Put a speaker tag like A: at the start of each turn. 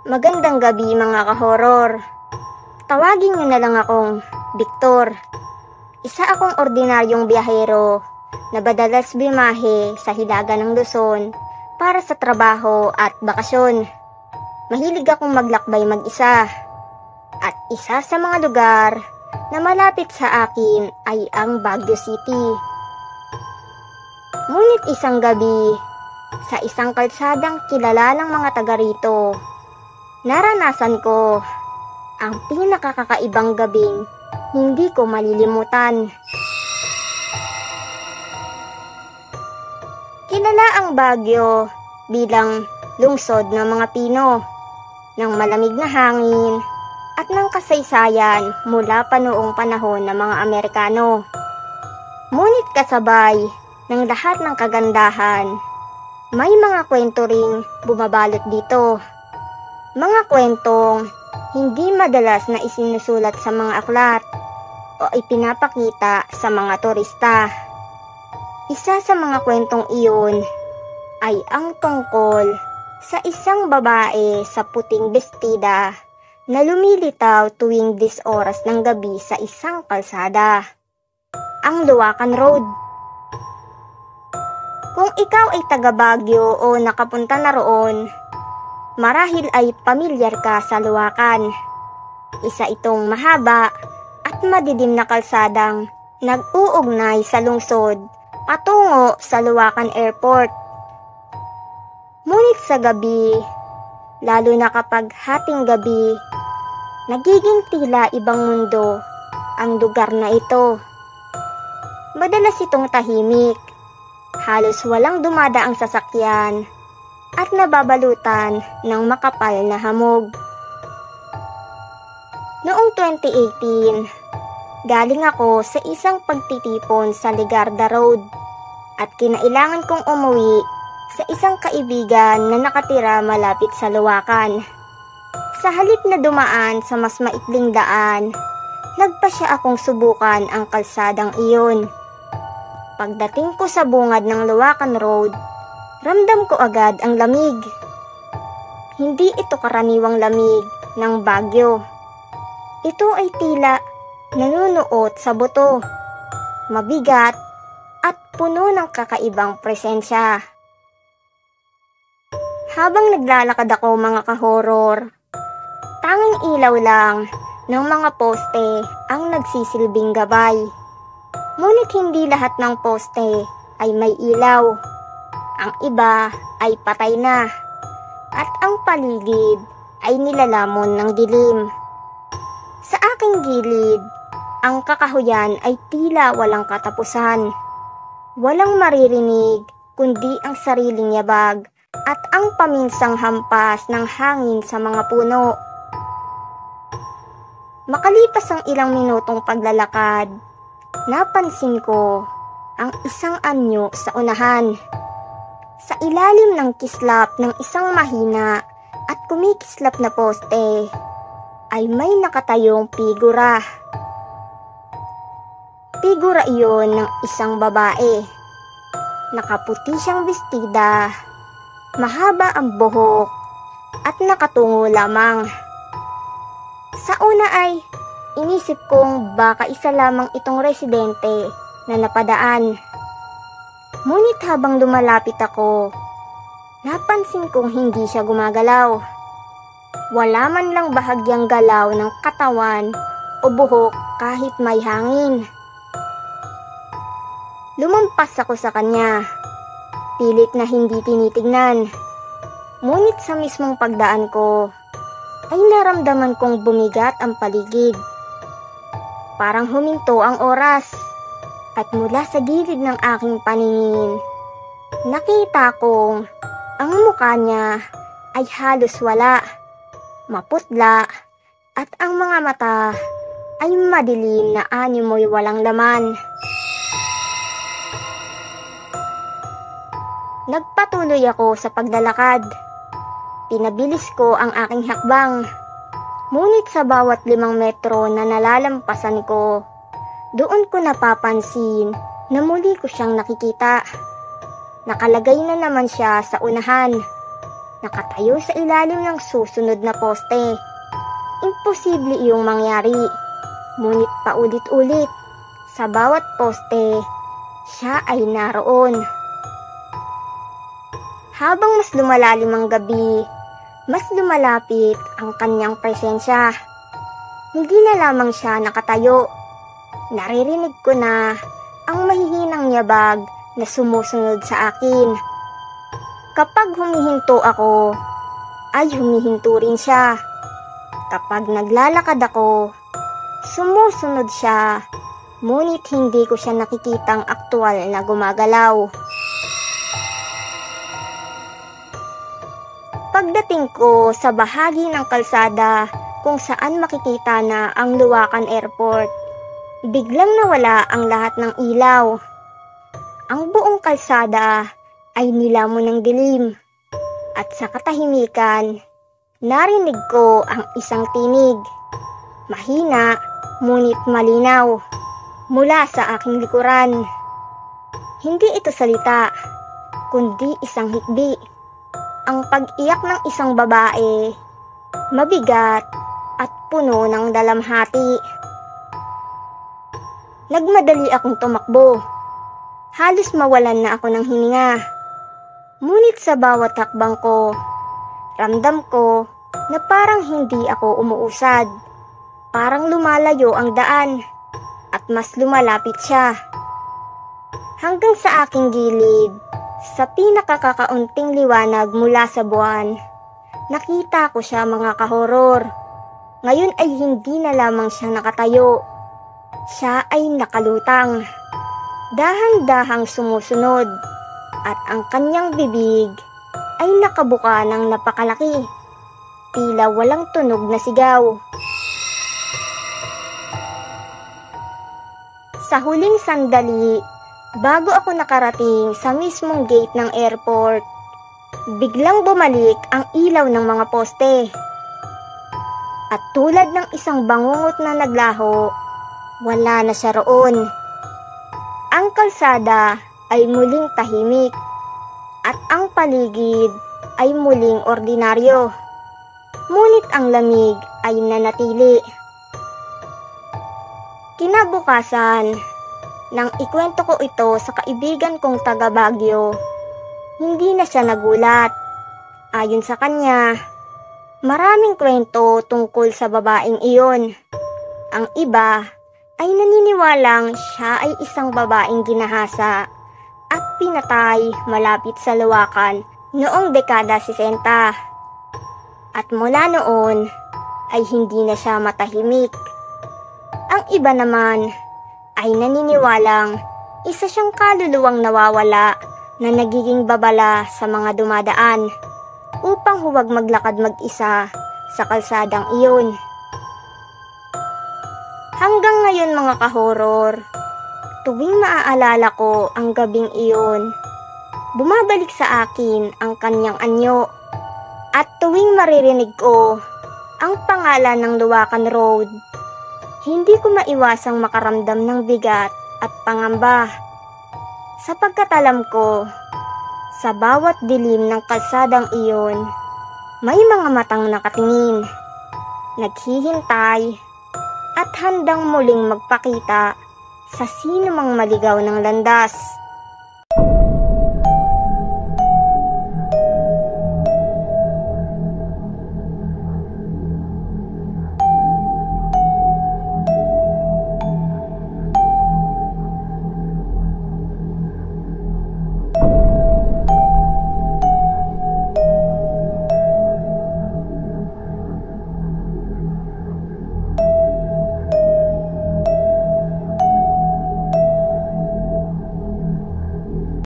A: Magandang gabi mga ka-horror. Tawagin niyo na lang akong Victor. Isa akong ordinaryong biyahero na madalas bimahe sa hilaga ng Luzon para sa trabaho at bakasyon. Mahilig akong maglakbay mag-isa. At isa sa mga lugar na malapit sa akin ay ang Baguio City. Ngunit isang gabi, sa isang kalsadang kilalang mga taga rito, naranasan ko ang pinakakakaibang gabing hindi ko malilimutan. Kilala ang Baguio bilang lungsod ng mga Pino, ng malamig na hangin at ng kasaysayan mula pa noong panahon ng mga Amerikano. Ngunit kasabay ng lahat ng kagandahan, may mga kwento ring bumabalot dito. Mga kwentong hindi madalas na isinusulat sa mga aklat o ipinapakita sa mga turista. Isa sa mga kwentong iyon ay ang tungkol sa isang babae sa puting bestida na lumilitaw tuwing 10 oras ng gabi sa isang kalsada, ang Luwakan Road. Kung ikaw ay taga Baguio o nakapunta na roon, marahil ay pamilyar ka sa Luwakan. Isa itong mahaba at madilim na kalsadang nag-uugnay sa lungsod patungo sa Luwakan Airport. Ngunit sa gabi, lalo na kapag hating gabi, nagiging tila ibang mundo ang lugar na ito. Madalas itong tahimik, halos walang dumadaang sasakyan at nababalutan ng makapal na hamog. Noong 2018, galing ako sa isang pagtitipon sa Ligarda Road at kinailangan kong umuwi sa isang kaibigan na nakatira malapit sa Luwakan. Sa halip na dumaan sa mas maikling daan, nagpasya akong subukan ang kalsadang iyon. Pagdating ko sa bungad ng Luwakan Road, ramdam ko agad ang lamig. Hindi ito karaniwang lamig ng Baguio. Ito ay tila nanunuot sa buto, mabigat at puno ng kakaibang presensya. Habang naglalakad ako mga ka-horror, tanging ilaw lang ng mga poste ang nagsisilbing gabay. Ngunit hindi lahat ng poste ay may ilaw. Ang iba ay patay na at ang paligid ay nilalamon ng dilim. Sa aking gilid, ang kakahuyan ay tila walang katapusan. Walang maririnig kundi ang sariling yabag at ang paminsang hampas ng hangin sa mga puno. Makalipas ang ilang minutong paglalakad, napansin ko ang isang anyo sa unahan. Sa ilalim ng kislap ng isang mahina at kumikislap na poste, ay may nakatayong figura. Figura iyon ng isang babae. Nakaputi siyang bestida, mahaba ang buhok, at nakatungo lamang. Sa una ay inisip kong baka isa lamang itong residente na napadaan. Ngunit habang lumalapit ako, napansin kong hindi siya gumagalaw. Wala man lang bahagyang galaw ng katawan o buhok kahit may hangin. Lumampas ako sa kanya, pilit na hindi tinitignan. Ngunit sa mismong pagdaan ko, ay naramdaman kong bumigat ang paligid. Parang huminto ang oras. At mula sa gilid ng aking paningin, nakita kong ang mukha niya ay halos wala, maputla, at ang mga mata ay madilim na animoy walang laman. Nagpatuloy ako sa paglalakad. Pinabilis ko ang aking hakbang. Ngunit sa bawat 5 metro na nalalampasan ko, doon ko napapansin na muli ko siyang nakikita. Nakalagay na naman siya sa unahan. nakatayo sa ilalim ng susunod na poste. Imposible iyong mangyari, ngunit paulit-ulit, sa bawat poste, siya ay naroon. Habang mas lumalalim ang gabi, mas lumalapit ang kanyang presensya. Hindi na lamang siya nakatayo. Naririnig ko na ang mahihinang yabag na sumusunod sa akin. Kapag humihinto ako, ay humihinto rin siya. Kapag naglalakad ako, sumusunod siya, ngunit hindi ko siya nakikitang aktwal na gumagalaw. Pagdating ko sa bahagi ng kalsada kung saan makikita na ang Luwakan Airport, biglang nawala ang lahat ng ilaw. Ang buong kalsada ay nilamon ng dilim, at sa katahimikan, narinig ko ang isang tinig. Mahina, ngunit malinaw, mula sa aking likuran. Hindi ito salita, kundi isang hikbi. Ang pag-iyak ng isang babae, mabigat at puno ng dalamhati. Nagmadali akong tumakbo. Halos mawalan na ako ng hininga. Ngunit sa bawat hakbang ko, ramdam ko na parang hindi ako umuusad. Parang lumalayo ang daan at mas lumalapit siya. Hanggang sa aking gilid, sa pinakakakaunting liwanag mula sa buwan, nakita ko siya, mga kahoror. Ngayon ay hindi na lamang siya nakatayo. Siya ay nakalutang, dahan-dahang sumusunod, at ang kanyang bibig ay nakabuka ng napakalaki, tila walang tunog na sigaw. Sa huling sandali, bago ako nakarating sa mismong gate ng airport, biglang bumalik ang ilaw ng mga poste. At tulad ng isang bangungot na naglaho, wala na siya roon. Ang kalsada ay muling tahimik, at ang paligid ay muling ordinaryo. Ngunit ang lamig ay nanatili. Kinabukasan, nang ikwento ko ito sa kaibigan kong taga Baguio, hindi na siya nagulat. Ayon sa kanya, maraming kwento tungkol sa babaeng iyon. Ang iba ay naniniwalang siya ay isang babaeng ginahasa at pinatay malapit sa Luwakan noong dekada 60. At mula noon ay hindi na siya matahimik. Ang iba naman ay naniniwalang isa siyang kaluluwang nawawala na nagiging babala sa mga dumadaan upang huwag maglakad mag-isa sa kalsadang iyon. Hanggang ngayon, mga kahoror, tuwing maaalala ko ang gabing iyon, bumabalik sa akin ang kanyang anyo, at tuwing maririnig ko ang pangalan ng Luwakan Road, hindi ko maiwasang makaramdam ng bigat at pangamba. Sapagkat alam ko, sa bawat dilim ng kalsadang iyon, may mga matang nakatingin, naghihintay, at handang muling magpakita sa sino mang maligaw ng landas.